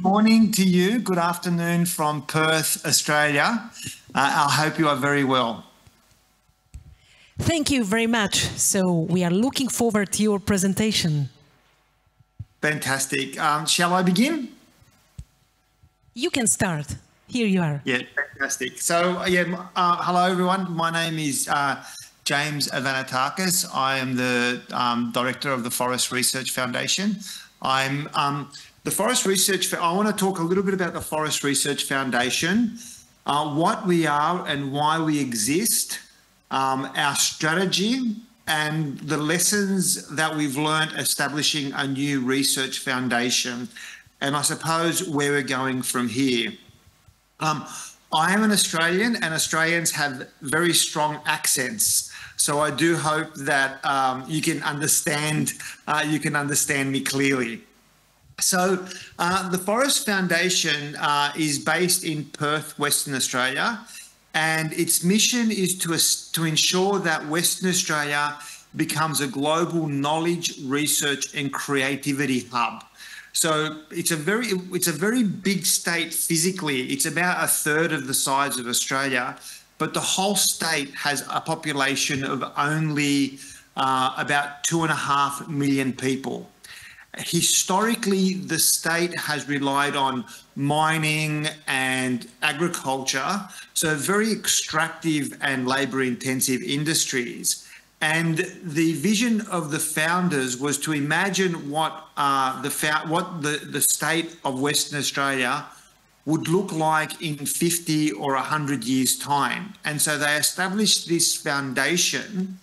morning to you. Good afternoon from Perth, Australia. I hope you are very well. Thank you very much. So we are looking forward to your presentation. Fantastic. Shall I begin? You can start. Here you are. Yeah, fantastic. So, hello everyone. My name is James Arvanitakis. I am the director of the Forrest Research Foundation. I want to talk a little bit about the Forrest Research Foundation, what we are and why we exist, our strategy, and the lessons that we've learned establishing a new research foundation, and I suppose where we're going from here. I am an Australian, and Australians have very strong accents, so I do hope that you can understand me clearly. So the Forrest Foundation is based in Perth, Western Australia, and its mission is to ensure that Western Australia becomes a global knowledge, research and creativity hub. So it's a very big state physically. It's about a third of the size of Australia, but the whole state has a population of only about 2.5 million people. Historically, the state has relied on mining and agriculture, so very extractive and labour-intensive industries. And the vision of the founders was to imagine what the state of Western Australia would look like in 50 or 100 years' time. And so they established this foundation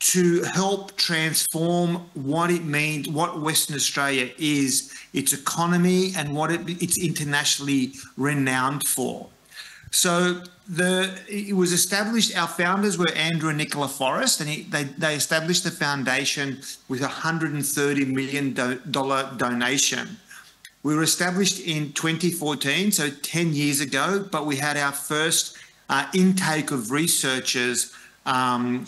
to help transform what it means, what Western Australia is, its economy, and what it's internationally renowned for. So it was established, our founders were Andrew and Nicola Forrest, and they established the foundation with a $130 million donation. We were established in 2014, so 10 years ago, but we had our first intake of researchers in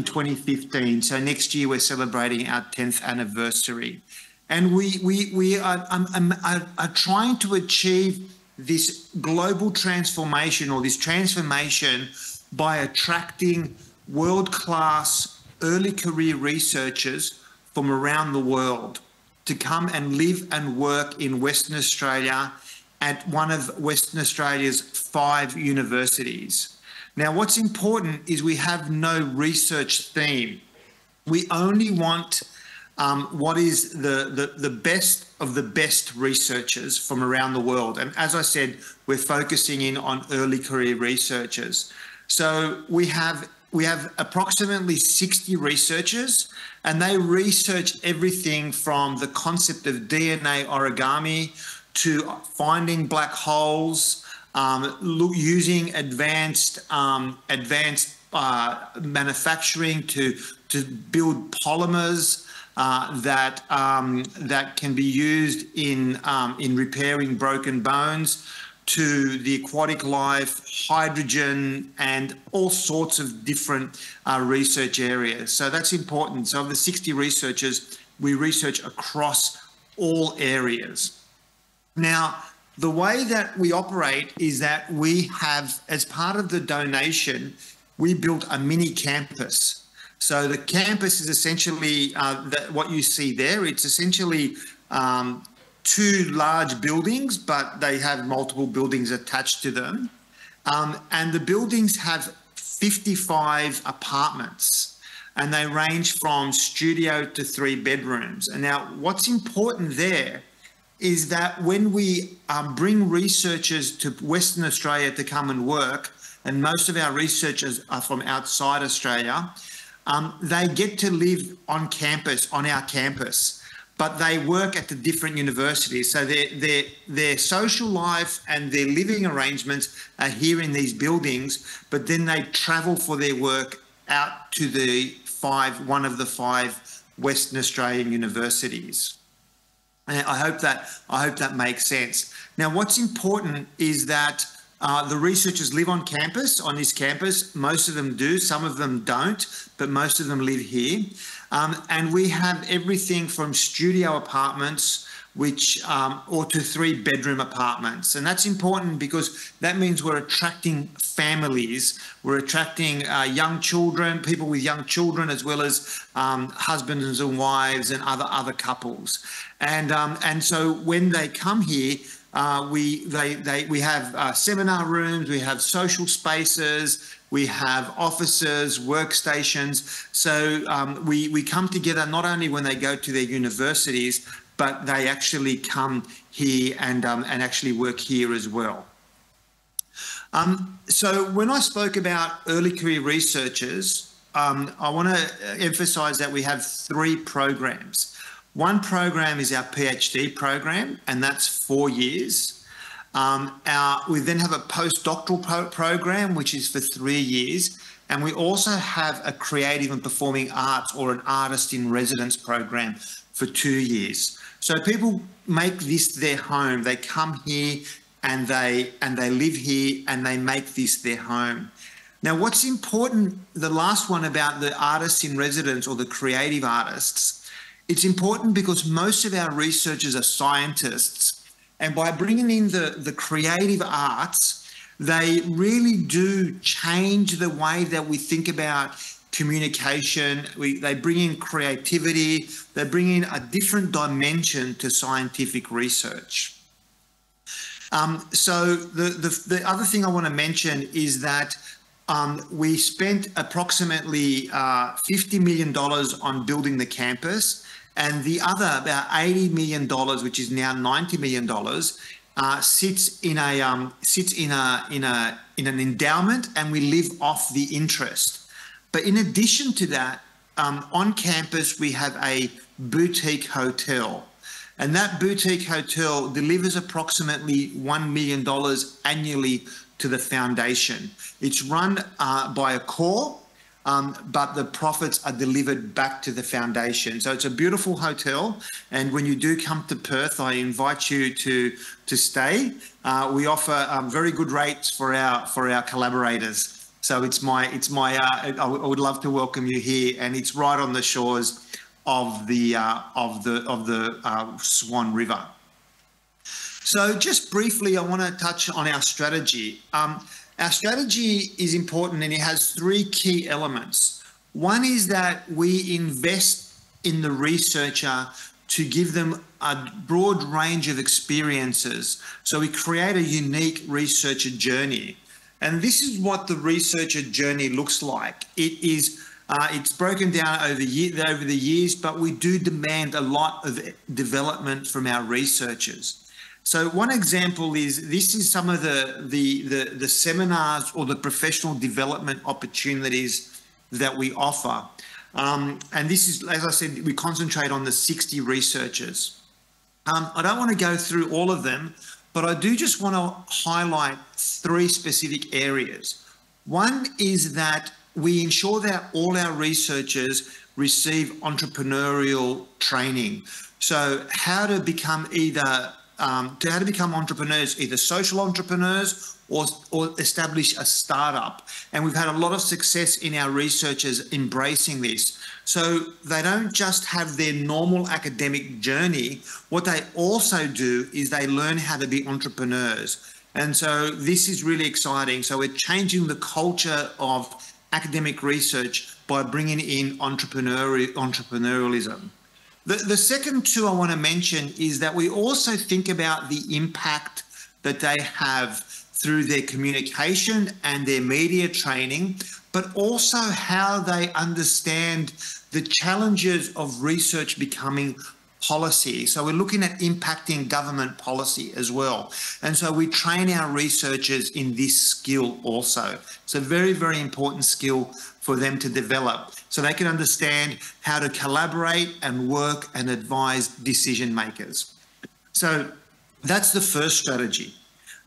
2015. So next year we're celebrating our 10th anniversary. And we are trying to achieve this global transformation, or this transformation, by attracting world-class early career researchers from around the world to come and live and work in Western Australia at one of Western Australia's 5 universities. Now, what's important is we have no research theme. We only want what is the best of the best researchers from around the world. And as I said, we're focusing in on early career researchers. So we have approximately 60 researchers, and they research everything from the concept of DNA origami to finding black holes, using advanced manufacturing to build polymers that can be used in repairing broken bones, to the aquatic life, hydrogen, and all sorts of different research areas. So that's important. So of the 60 researchers, we research across all areas. Now, the way that we operate is that we have, as part of the donation, we built a mini campus. So the campus is essentially what you see there. It's essentially 2 large buildings, but they have multiple buildings attached to them. And the buildings have 55 apartments, and they range from studio to 3 bedrooms. And now what's important there is that when we bring researchers to Western Australia to come and work, and most of our researchers are from outside Australia, they get to live on campus, on our campus, but they work at the different universities. So their social life and their living arrangements are here in these buildings, but then they travel for their work out to one of the 5 Western Australian universities. And I hope that makes sense. Now, what's important is that the researchers live on campus, on this campus. Most of them do, some of them don't, but most of them live here. And we have everything from studio apartments or to 3-bedroom apartments. And that's important because that means we're attracting families, we're attracting young children, people with young children, as well as husbands and wives and other couples. And so when they come here, we have seminar rooms, we have social spaces, we have offices, workstations. So we come together not only when they go to their universities, but they actually come here and actually work here as well. So when I spoke about early career researchers, I want to emphasize that we have 3 programs. One program is our PhD program, and that's 4 years. We then have a postdoctoral program, which is for 3 years. And we also have a creative and performing arts or an artist in residence program for 2 years. So people make this their home. They come here and they live here and they make this their home. Now, what's important, the last one about the artists in residence or the creative artists, it's important because most of our researchers are scientists. And by bringing in the creative arts, they really do change the way that we think about communication. They bring in creativity. They bring in a different dimension to scientific research. So the other thing I want to mention is that we spent approximately $50 million on building the campus, and the other about $80 million, which is now $90 million, sits in an endowment, and we live off the interest. But in addition to that, on campus, we have a boutique hotel. And that boutique hotel delivers approximately $1 million annually to the foundation. It's run by a core, but the profits are delivered back to the foundation. So it's a beautiful hotel. And when you do come to Perth, I invite you to stay. We offer very good rates for our collaborators. So I would love to welcome you here, and it's right on the shores of the Swan River. So just briefly, I want to touch on our strategy. Our strategy is important, and it has 3 key elements. One is that we invest in the researcher to give them a broad range of experiences. So we create a unique researcher journey. And this is what the researcher journey looks like. It's broken down over the years, but we do demand a lot of development from our researchers. So one example is, this is some of the seminars or the professional development opportunities that we offer. And this is, as I said, we concentrate on the 60 researchers. I don't want to go through all of them, but I do just want to highlight 3 specific areas. One is that we ensure that all our researchers receive entrepreneurial training. So how to become entrepreneurs, either social entrepreneurs or establish a startup. And we've had a lot of success in our researchers embracing this. So they don't just have their normal academic journey. What they also do is they learn how to be entrepreneurs. And so this is really exciting. So we're changing the culture of academic research by bringing in entrepreneurialism. The second 2 I want to mention is that we also think about the impact that they have through their communication and their media training, but also how they understand the challenges of research becoming policy. So we're looking at impacting government policy as well. And so we train our researchers in this skill also. It's a very, very important skill for them to develop, so they can understand how to collaborate and work and advise decision makers. So that's the first strategy.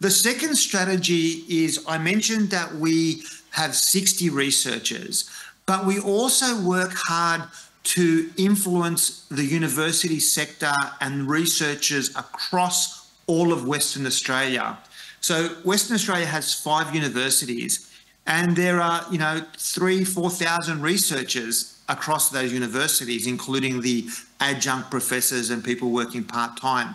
The second strategy is, I mentioned that we have 60 researchers, but we also work hard to influence the university sector and researchers across all of Western Australia. So Western Australia has 5 universities, and there are, 3,000-4,000 researchers across those universities, including the adjunct professors and people working part-time.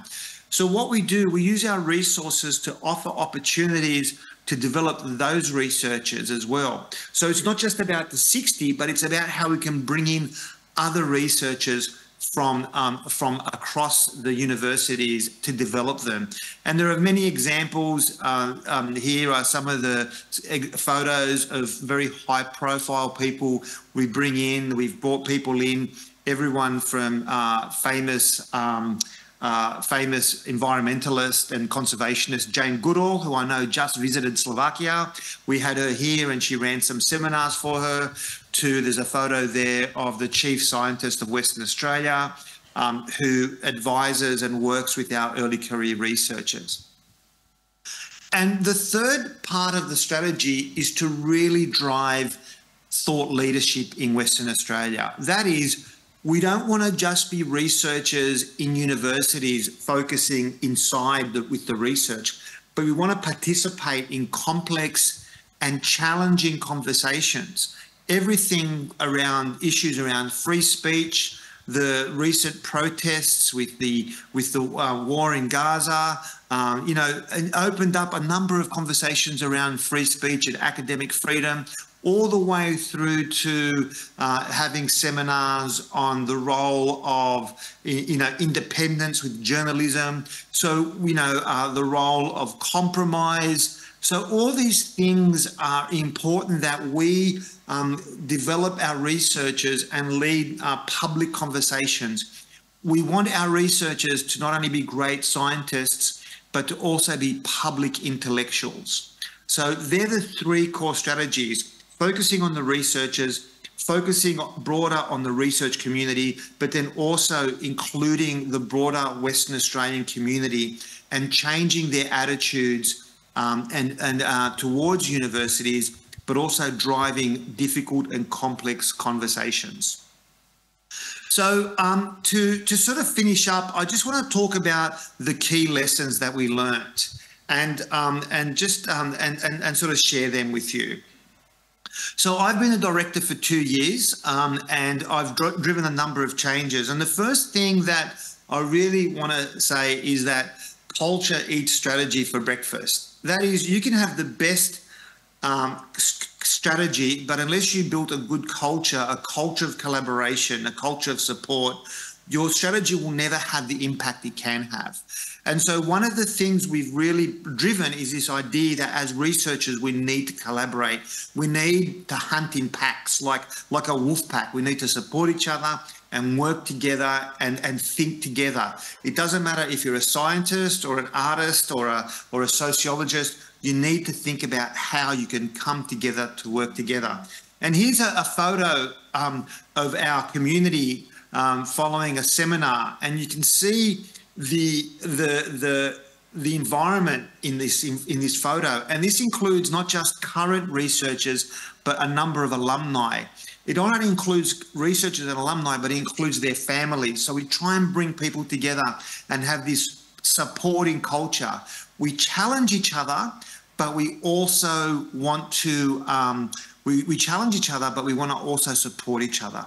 So what we do, we use our resources to offer opportunities to develop those researchers as well. So it's not just about the 60, but it's about how we can bring in other researchers from across the universities to develop them. And there are many examples. Here are some of the photos of very high-profile people we bring in. We've brought people in, everyone from famous environmentalist and conservationist Jane Goodall, who I know just visited Slovakia. We had her here and she ran some seminars for her. There's a photo there of the chief scientist of Western Australia, who advises and works with our early career researchers. And the third part of the strategy is to really drive thought leadership in Western Australia. That is, we don't want to just be researchers in universities focusing inside with the research, but we want to participate in complex and challenging conversations. Everything around issues around free speech, the recent protests with the war in Gaza, and opened up a number of conversations around free speech and academic freedom, all the way through to having seminars on the role of, independence with journalism. So, the role of compromise. So all these things are important that we develop our researchers and lead public conversations. We want our researchers to not only be great scientists, but to also be public intellectuals. So they're the three core strategies: focusing on the researchers, focusing broader on the research community, but then also including the broader Western Australian community and changing their attitudes towards universities, but also driving difficult and complex conversations. So to sort of finish up, I just want to talk about the key lessons that we learned and sort of share them with you. So I've been a director for 2 years, and I've driven a number of changes. And the first thing that I really want to say is that culture eats strategy for breakfast. That is, you can have the best strategy, but unless you built a good culture, a culture of collaboration, a culture of support, your strategy will never have the impact it can have. And so one of the things we've really driven is this idea that as researchers, we need to collaborate. We need to hunt in packs, like a wolf pack. We need to support each other and work together and think together. It doesn't matter if you're a scientist or an artist or a sociologist, you need to think about how you can come together to work together. And here's a photo of our community following a seminar, and you can see the environment in this photo. And this includes not just current researchers, but a number of alumni. It not only includes researchers and alumni, but it includes their families. So we try and bring people together and have this supporting culture. We challenge each other, but we also want to, we challenge each other, but we want to also support each other.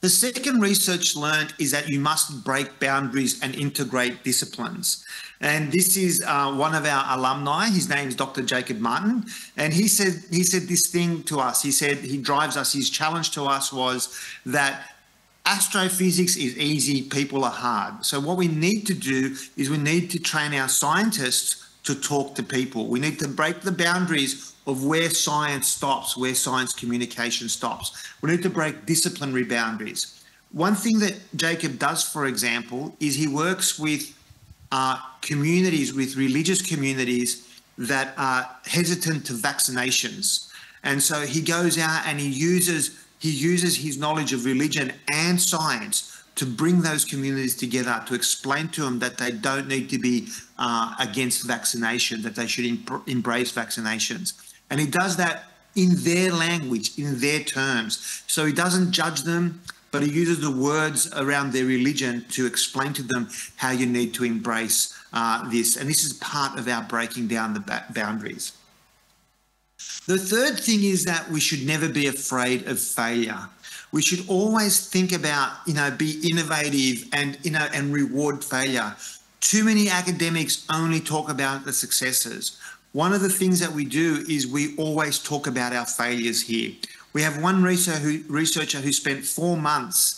The second research learned is that you must break boundaries and integrate disciplines. And this is one of our alumni. His name is Dr. Jacob Martin. And he said this thing to us. He said, he drives us, his challenge to us was that astrophysics is easy, people are hard. So what we need to do is we need to train our scientists to talk to people. We need to break the boundaries of where science stops, where science communication stops. We need to break disciplinary boundaries. One thing that Jacob does, for example, is he works with communities, with religious communities that are hesitant to vaccinations. And so he goes out and he uses his knowledge of religion and science to bring those communities together, to explain to them that they don't need to be against vaccination, that they should embrace vaccinations. And he does that in their language, in their terms. So he doesn't judge them, but he uses the words around their religion to explain to them how you need to embrace this. And this is part of our breaking down the boundaries. The third thing is that we should never be afraid of failure. We should always think about, be innovative and, and reward failure. Too many academics only talk about the successes. One of the things that we do is we always talk about our failures here. We have one researcher who spent 4 months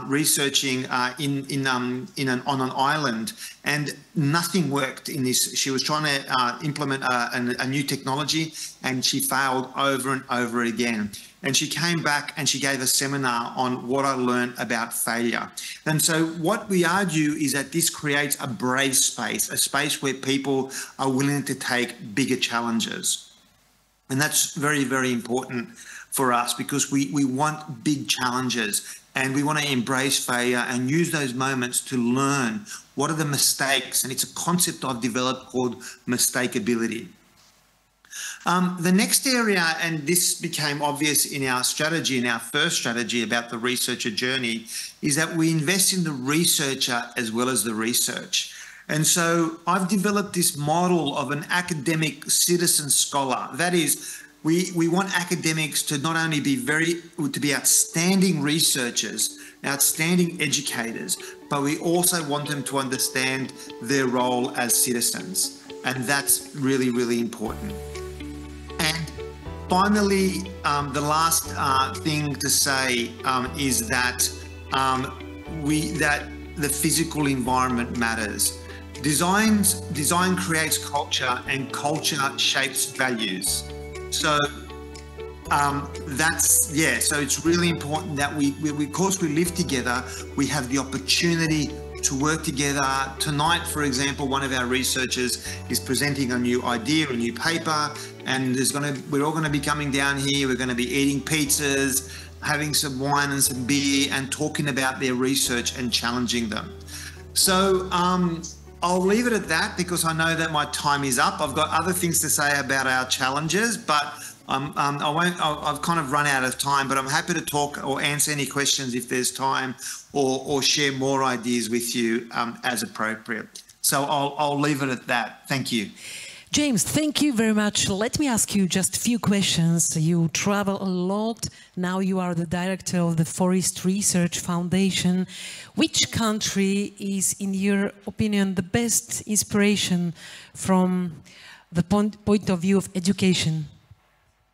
researching on an island, and nothing worked in this. She was trying to implement a new technology, and she failed over and over again. And she came back and she gave a seminar on what I learned about failure. And so what we argue is that this creates a brave space, a space where people are willing to take bigger challenges. And that's very, very important for us, because we want big challenges, and we want to embrace failure and use those moments to learn what are the mistakes. And it's a concept I've developed called mistakeability. The next area, and this became obvious in our strategy, in our first strategy about the researcher journey, is that we invest in the researcher as well as the research. And so I've developed this model of an academic citizen scholar. That is, we want academics to not only be outstanding researchers, outstanding educators, but we also want them to understand their role as citizens. And that's really, really important. And finally, the last thing to say is that the physical environment matters. Design creates culture, and culture shapes values. So so it's really important that because we live together, we have the opportunity to work together. Tonight, for example, one of our researchers is presenting a new idea, a new paper, and we're all going to be coming down here. We're going to be eating pizzas, having some wine and some beer, and talking about their research and challenging them. So I'll leave it at that, because I know that my time is up. I've got other things to say about our challenges, but I've kind of run out of time, but I'm happy to talk or answer any questions if there's time, or share more ideas with you as appropriate. So I'll leave it at that. Thank you. James, thank you very much. Let me ask you just a few questions. You travel a lot. Now you are the director of the Forrest Research Foundation. Which country is, in your opinion, the best inspiration from the point of view of education?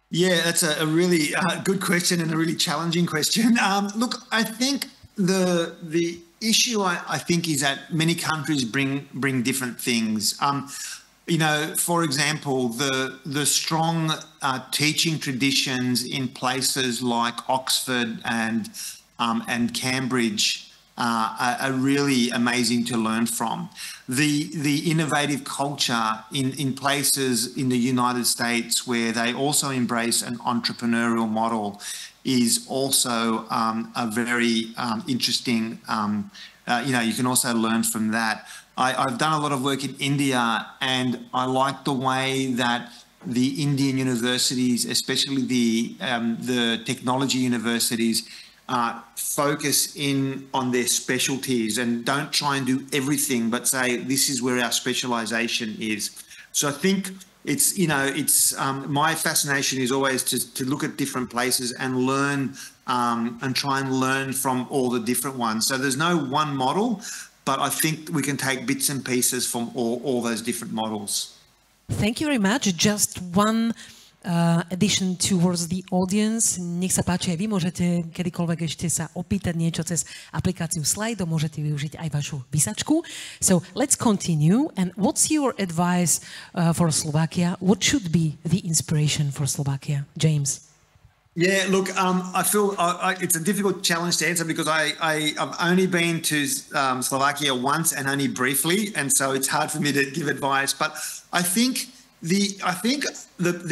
Yeah, that's a really good question, and a really challenging question. Look, I think the issue I think is that many countries bring different things. For example, the strong teaching traditions in places like Oxford and Cambridge are really amazing to learn from. The innovative culture in places in the United States where they also embrace an entrepreneurial model is also a very interesting, you can also learn from that. I've done a lot of work in India, and I like the way that the Indian universities, especially the technology universities, focus in on their specialties and don't try and do everything, but say this is where our specialization is. So I think it's my fascination is always to look at different places and learn and try and learn from all the different ones. So there's no one model, but I think we can take bits and pieces from all those different models. Thank you very much. Just one addition towards the audience. Nech sa páči, aj vy môžete kedykoľvek ešte sa opýtať niečo cez aplikáciu Slido, môžete využiť aj vašu písačku. So let's continue. And what's your advice for Slovakia? What should be the inspiration for Slovakia? James. Yeah, look, I feel it's a difficult challenge to answer because I've only been to Slovakia once and only briefly, and so it's hard for me to give advice. But I think the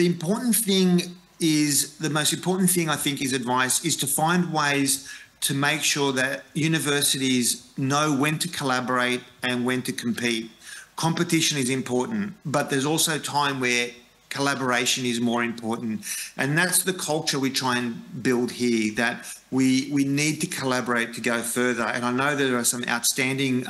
important thing is, the most important thing I think is advice is to find ways to make sure that universities know when to collaborate and when to compete. Competition is important, but there's also time where collaboration is more important. And that's the culture we try and build here, that we need to collaborate to go further. And I know there are some outstanding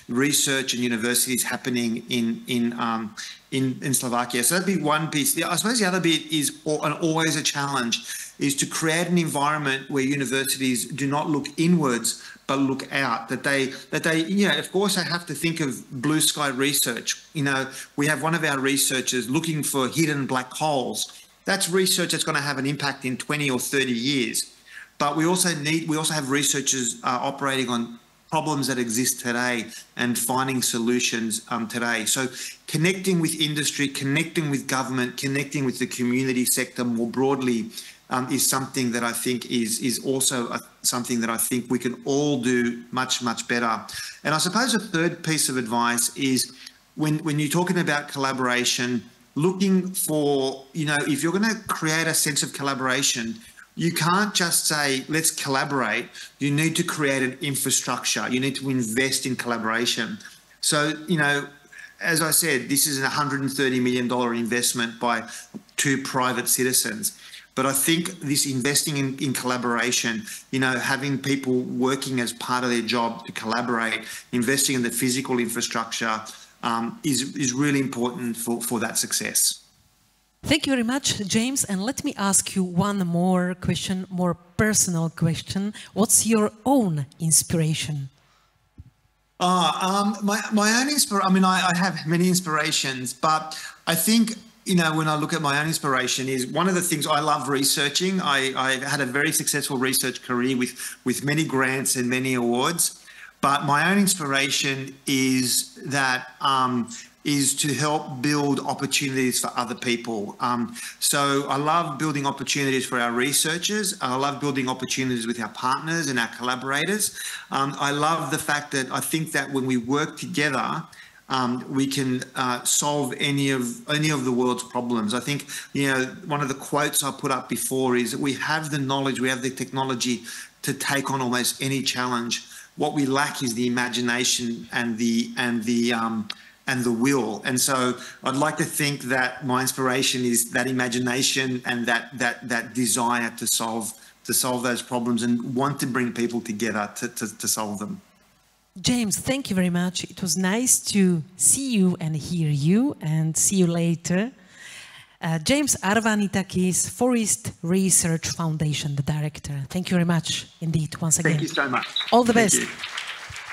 research and universities happening in Slovakia. So that'd be one piece. I suppose the other bit is always a challenge, is to create an environment where universities do not look inwards but look out. That they, of course, they have to think of blue sky research. We have one of our researchers looking for hidden black holes. That's research that's going to have an impact in 20 or 30 years. But we also have researchers operating on problems that exist today and finding solutions today. So connecting with industry, connecting with government, connecting with the community sector more broadly is something that I think is also something that I think we can all do much, much better. And I suppose a third piece of advice is when you're talking about collaboration, looking for, if you're going to create a sense of collaboration, you can't just say, let's collaborate. You need to create an infrastructure. You need to invest in collaboration. So, as I said, this is a $130 million investment by 2 private citizens. But I think this investing in collaboration, having people working as part of their job to collaborate, investing in the physical infrastructure is really important for that success. Thank you very much, James. And let me ask you one more question, more personal question. What's your own inspiration? My own inspiration, I have many inspirations, but I think, when I look at my own inspiration is one of the things I love researching. I had a very successful research career with many grants and many awards, but my own inspiration is that is to help build opportunities for other people. So I love building opportunities for our researchers. I love building opportunities with our partners and our collaborators. I love the fact that I think that when we work together, we can solve any of the world's problems. I think, one of the quotes I put up before is that we have the knowledge, we have the technology to take on almost any challenge. What we lack is the imagination and the will. And so I'd like to think that my inspiration is that imagination and that desire to solve those problems and want to bring people together to solve them. James, thank you very much. It was nice to see you and hear you, and see you later. James Arvanitakis, Forrest Research Foundation, the director. Thank you very much indeed, once again. Thank you so much. All the best. You.